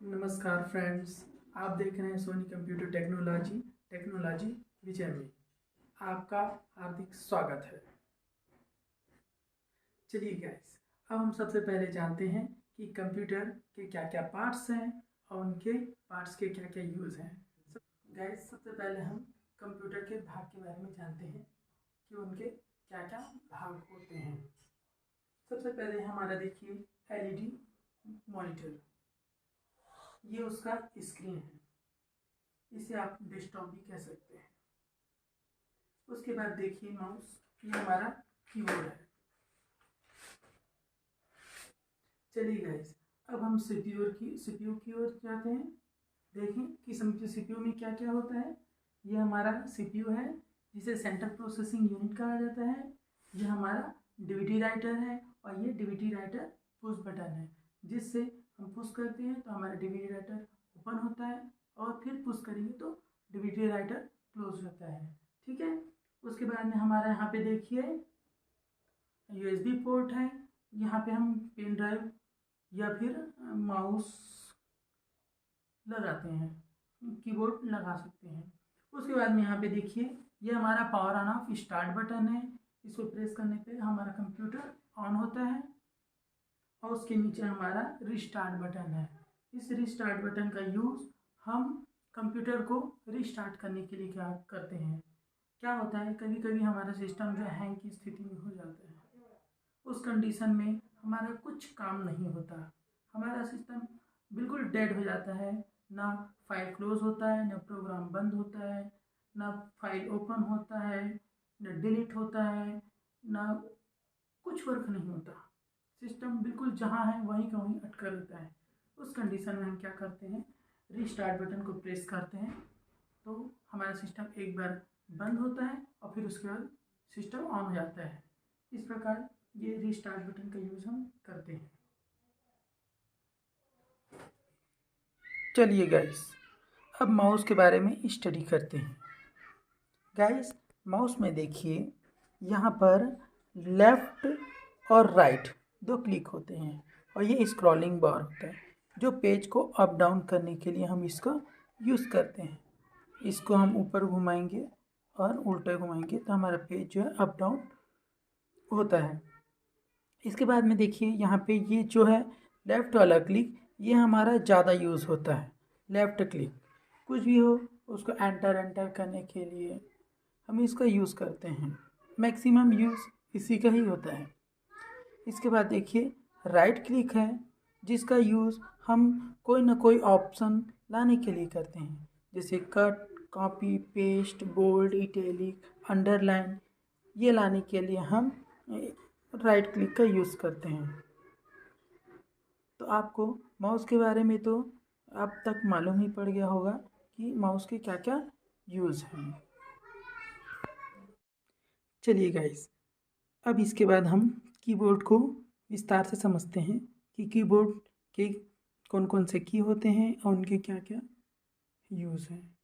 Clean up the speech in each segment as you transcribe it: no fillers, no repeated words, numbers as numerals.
नमस्कार फ्रेंड्स, आप देख रहे हैं सोनी कंप्यूटर टेक्नोलॉजी विषय में आपका हार्दिक स्वागत है। चलिए गाइस, अब हम सबसे पहले जानते हैं कि कंप्यूटर के क्या क्या पार्ट्स हैं और उनके पार्ट्स के क्या क्या यूज़ हैं। गाइस, सबसे पहले हम कंप्यूटर के भाग के बारे में जानते हैं कि उनके क्या क्या भाग होते हैं। सबसे पहले हमारा देखिए एलईडी मॉनिटर, ये उसका स्क्रीन है, इसे आप डेस्कटॉप भी कह सकते हैं। उसके बाद देखिए माउस, ये हमारा कीबोर्ड है। चलिए गाइस, अब हम सीपीयू की ओर जाते हैं। देखें कि सीपीयू में क्या क्या होता है। ये हमारा सीपीयू है, जिसे सेंट्रल प्रोसेसिंग यूनिट कहा जाता है। ये हमारा डीवीडी राइटर है और ये डीवीडी राइटर पुश बटन है, जिससे हम पुश करते हैं तो हमारा डीवीडी राइटर ओपन होता है और फिर पुश करेंगे तो डीवीडी राइटर क्लोज होता है। ठीक है। उसके बाद में हमारा यहाँ पे देखिए यूएसबी पोर्ट है। यहाँ पे हम पेन ड्राइव या फिर माउस लगाते हैं, कीबोर्ड लगा सकते हैं। उसके बाद में यहाँ पे देखिए ये हमारा power on off start button है। इसको प्रेस करने पे हमारा कंप्यूटर ऑन होता है और उसके नीचे हमारा रिस्टार्ट बटन है। इस रिस्टार्ट बटन का यूज़ हम कंप्यूटर को रिस्टार्ट करने के लिए क्या करते हैं। क्या होता है, कभी कभी हमारा सिस्टम जो हैंग की स्थिति में हो जाता है। उस कंडीशन में हमारा कुछ काम नहीं होता, हमारा सिस्टम बिल्कुल डेड हो जाता है। ना फाइल क्लोज होता है, ना प्रोग्राम बंद होता है, ना फाइल ओपन होता है, ना डिलीट होता है, ना कुछ वर्क नहीं होता। सिस्टम बिल्कुल जहाँ है वहीं का वहीं अटका रहता है। उस कंडीशन में हम क्या करते हैं, रीस्टार्ट बटन को प्रेस करते हैं तो हमारा सिस्टम एक बार बंद होता है और फिर उसके बाद सिस्टम ऑन हो जाता है। इस प्रकार ये रीस्टार्ट बटन का यूज़ हम करते हैं। चलिए गाइस, अब माउस के बारे में स्टडी करते हैं। गाइस, माउस में देखिए यहाँ पर लेफ़्ट और राइट दो क्लिक होते हैं और ये स्क्रॉलिंग बार होता है, जो पेज को अप डाउन करने के लिए हम इसका यूज़ करते हैं। इसको हम ऊपर घुमाएंगे और उल्टा घुमाएंगे तो हमारा पेज जो है अप डाउन होता है। इसके बाद में देखिए यहाँ पे ये जो है लेफ़्ट वाला क्लिक, ये हमारा ज़्यादा यूज़ होता है। लेफ़्ट क्लिक कुछ भी हो उसको एंटर करने के लिए हम इसका यूज़ करते हैं। मैक्सिमम यूज़ इसी का ही होता है। इसके बाद देखिए राइट क्लिक है, जिसका यूज़ हम कोई ना कोई ऑप्शन लाने के लिए करते हैं, जैसे cut, copy, paste, bold, italic, underline. ये लाने के लिए हम राइट क्लिक का यूज़ करते हैं। तो आपको माउस के बारे में तो अब तक मालूम ही पड़ गया होगा कि माउस के क्या क्या यूज़ हैं। चलिए गाइस, अब इसके बाद हम कीबोर्ड को विस्तार से समझते हैं कि कीबोर्ड के कौन कौन से की होते हैं और उनके क्या क्या यूज़ हैं।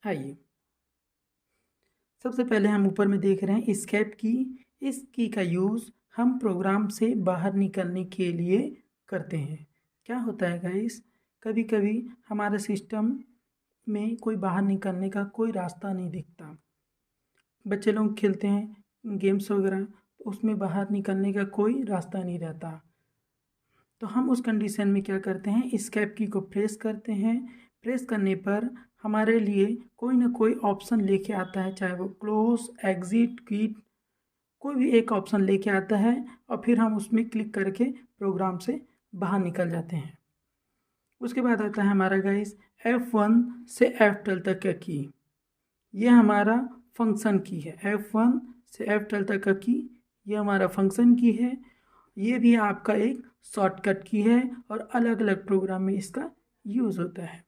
आइए, सबसे पहले हम ऊपर में देख रहे हैं एस्केप की। इस की का यूज़ हम प्रोग्राम से बाहर निकलने के लिए करते हैं। क्या होता है गाइस, कभी कभी हमारे सिस्टम में कोई बाहर निकलने का कोई रास्ता नहीं दिखता। बच्चे लोग खेलते हैं गेम्स वगैरह, तो उसमें बाहर निकलने का कोई रास्ता नहीं रहता। तो हम उस कंडीशन में क्या करते हैं, एस्केप की को प्रेस करते हैं। प्रेस करने पर हमारे लिए कोई ना कोई ऑप्शन लेके आता है, चाहे वो क्लोज, एग्जिट, क्विट, कोई भी एक ऑप्शन लेके आता है और फिर हम उसमें क्लिक करके प्रोग्राम से बाहर निकल जाते हैं। उसके बाद आता है हमारा गाइस F1 से F12 तक का की। ये हमारा फंक्शन की है। F1 से F12 तक का की ये हमारा फंक्शन की है। ये भी आपका एक शॉर्टकट की है और अलग अलग प्रोग्राम में इसका यूज़ होता है।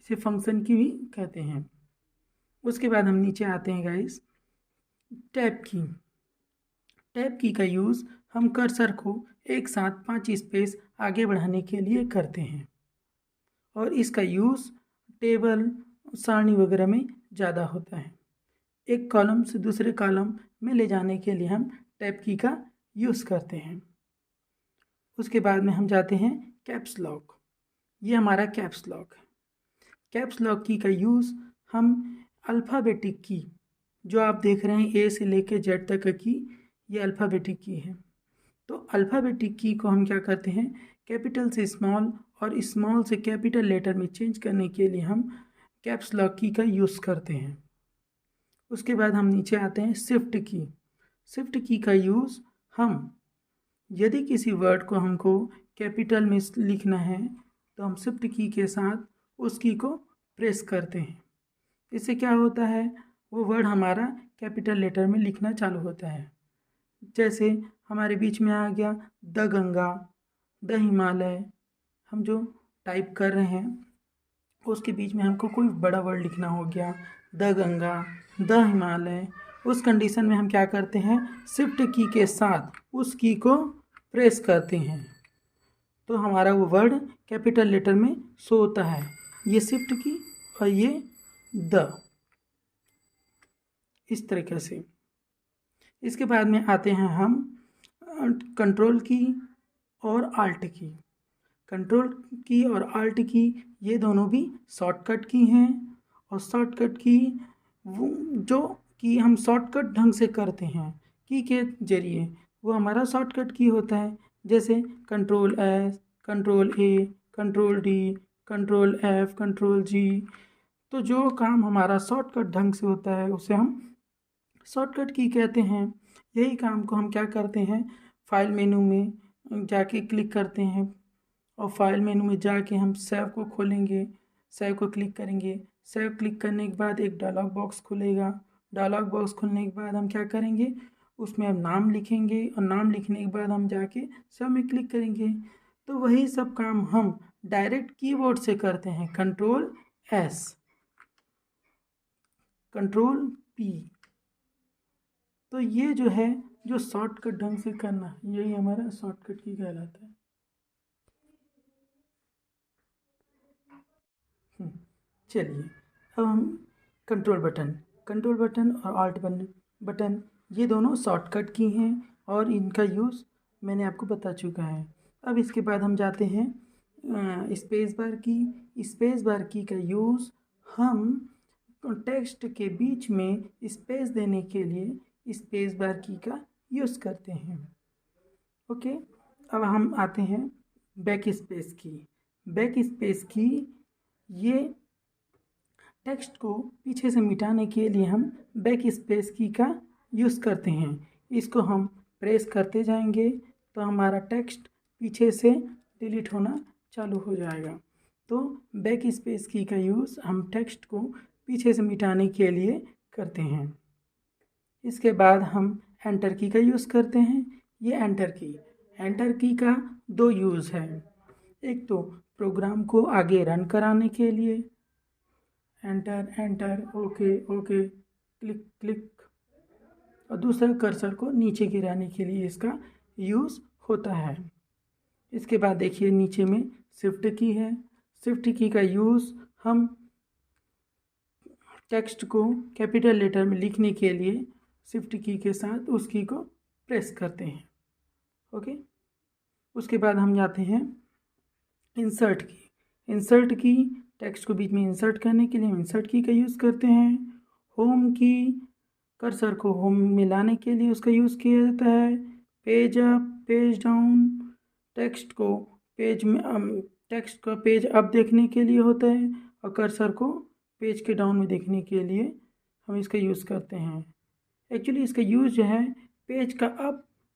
इसे फंक्शन की भी कहते हैं। उसके बाद हम नीचे आते हैं गाइस, टैब की। टैब की का यूज़ हम कर्सर को एक साथ 5 स्पेस आगे बढ़ाने के लिए करते हैं और इसका यूज़ टेबल, सारणी वगैरह में ज़्यादा होता है। एक कॉलम से दूसरे कॉलम में ले जाने के लिए हम टैब की का यूज़ करते हैं। उसके बाद में हम जाते हैं कैप्स लॉक। ये हमारा कैप्स लॉक है। कैप्स लॉक की का यूज़ हम अल्फ़ाबेटिक की, जो आप देख रहे हैं ए से लेकर जेड तक की, ये अल्फ़ाबेटिक की है। तो अल्फ़ाबेटिक की को हम क्या करते हैं, कैपिटल से स्मॉल और स्मॉल से कैपिटल लेटर में चेंज करने के लिए हम कैप्स लॉक की का यूज़ करते हैं। उसके बाद हम नीचे आते हैं शिफ्ट की। शिफ्ट की का यूज़ हम, यदि किसी वर्ड को हमको कैपिटल में लिखना है तो हम शिफ्ट की के साथ उस की को प्रेस करते हैं। इससे क्या होता है, वो वर्ड हमारा कैपिटल लेटर में लिखना चालू होता है। जैसे हमारे बीच में आ गया द गंगा, द हिमालय। हम जो टाइप कर रहे हैं उसके बीच में हमको कोई बड़ा वर्ड लिखना हो गया, द गंगा, द हिमालय। उस कंडीशन में हम क्या करते हैं, शिफ्ट की के साथ उस की को प्रेस करते हैं तो हमारा वो वर्ड कैपिटल लेटर में शो होता है। ये शिफ्ट की और ये द, इस तरीके से। इसके बाद में आते हैं हम कंट्रोल की और आल्ट की। कंट्रोल की और आल्ट की ये दोनों भी शॉर्टकट की हैं, और शॉर्टकट की जो कि हम शॉर्टकट ढंग से करते हैं की के जरिए, वो हमारा शॉर्टकट की होता है। जैसे control S, control A, control D, control F, control G. तो जो काम हमारा शॉर्टकट ढंग से होता है उसे हम शॉर्टकट की कहते हैं। यही काम को हम क्या करते हैं, फाइल मेनू में जाके क्लिक करते हैं, और फाइल मेनू में जाके हम सेव को खोलेंगे, सेव को क्लिक करेंगे। सेव क्लिक करने के बाद एक डायलॉग बॉक्स खुलेगा। डायलॉग बॉक्स खुलने के बाद हम क्या करेंगे, उसमें हम नाम लिखेंगे, और नाम लिखने के बाद हम जाके सेव में क्लिक करेंगे। तो वही सब काम हम डायरेक्ट कीबोर्ड से करते हैं। Control S, control P. तो ये जो है, जो शॉर्टकट ढंग से करना, यही हमारा शॉर्टकट की कहलाता है। चलिए अब हम कंट्रोल बटन और आल्ट बटन ये दोनों शॉर्टकट की हैं, और इनका यूज़ मैंने आपको बता चुका है। अब इसके बाद हम जाते हैं स्पेस बार की। स्पेस बार की का यूज़ हम टेक्स्ट के बीच में स्पेस देने के लिए स्पेस बार की का यूज़ करते हैं। ओके, अब हम आते हैं बैक स्पेस की। बैक स्पेस की, ये टेक्स्ट को पीछे से मिटाने के लिए हम बैक स्पेस की का यूज़ करते हैं। इसको हम प्रेस करते जाएंगे तो हमारा टेक्स्ट पीछे से डिलीट होना चालू हो जाएगा। तो बैक स्पेस की का यूज़ हम टेक्स्ट को पीछे से मिटाने के लिए करते हैं। इसके बाद हम एंटर की का यूज़ करते हैं। ये एंटर की का दो यूज़ है। एक तो प्रोग्राम को आगे रन कराने के लिए, enter enter, okay okay, click click, और दूसरा कर्सर को नीचे गिराने के लिए इसका यूज़ होता है। इसके बाद देखिए नीचे में शिफ्ट की है। शिफ्ट की का यूज़ हम टेक्स्ट को कैपिटल लेटर में लिखने के लिए शिफ्ट की के साथ उस की को प्रेस करते हैं। ओके, उसके बाद हम जाते हैं इंसर्ट की। टेक्स्ट को बीच में इंसर्ट करने के लिए हम इंसर्ट की का यूज़ करते हैं। होम की, कर्सर को होम में लाने के लिए उसका यूज़ किया जाता है। Page up, page down, text को पेज में टेक्स्ट का पेज अप देखने के लिए होता है, और कर्सर को पेज के डाउन में देखने के लिए हम इसका यूज़ करते हैं। एक्चुअली इसका यूज़ जो है पेज का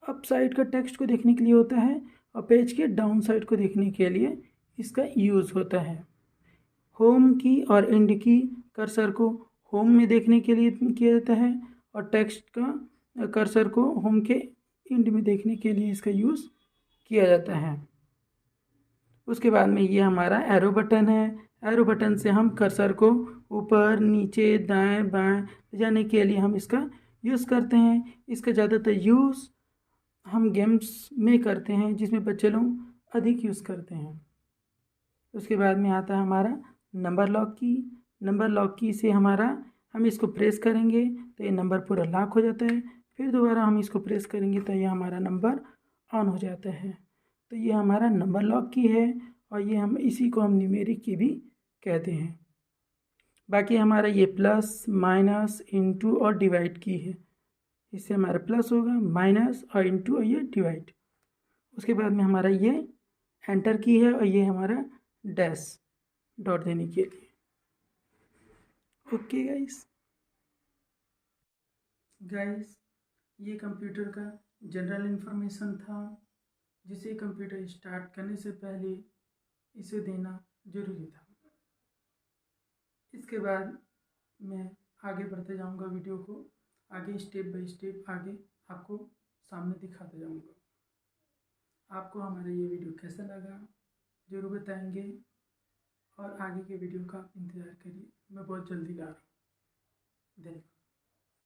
अप साइड का टेक्स्ट को देखने के लिए होता है, और पेज के डाउन साइड को देखने के लिए इसका यूज़ होता है। होम की और एंड की, कर्सर को होम में देखने के लिए किया जाता है, और टेक्स्ट का कर्सर को होम के एंड में देखने के लिए इसका यूज़ किया जाता है। उसके बाद में ये हमारा एरो बटन है। एरो बटन से हम कर्सर को ऊपर नीचे दाएं बाएं जाने के लिए हम इसका यूज़ करते हैं। इसका ज़्यादातर यूज़ हम गेम्स में करते हैं, जिसमें बच्चे लोग अधिक यूज़ करते हैं। उसके बाद में आता है हमारा नंबर लॉक की से हमारा, हम इसको प्रेस करेंगे तो ये नंबर पूरा लॉक हो जाता है। फिर दोबारा हम इसको प्रेस करेंगे तो ये हमारा नंबर ऑन हो जाता है। तो ये हमारा नंबर लॉग की है और ये हम इसी को हम न्यूमेरिक की भी कहते हैं। बाकी हमारा ये प्लस माइनस इंटू और डिवाइड की है, इससे हमारा प्लस होगा, माइनस और इंटू और ये डिवाइड। उसके बाद में हमारा ये एंटर की है और ये हमारा डैश डॉट देने के लिए। ओके गाइस ये कंप्यूटर का जनरल इन्फॉर्मेशन था, जिसे कंप्यूटर स्टार्ट करने से पहले इसे देना जरूरी था। इसके बाद मैं आगे बढ़ते जाऊंगा, वीडियो को आगे स्टेप बाय स्टेप आगे आपको सामने दिखाते जाऊंगा। आपको हमारा ये वीडियो कैसा लगा ज़रूर बताएंगे और आगे के वीडियो का इंतज़ार करिए, मैं बहुत जल्दी ला रहा हूँ। धन्यवाद।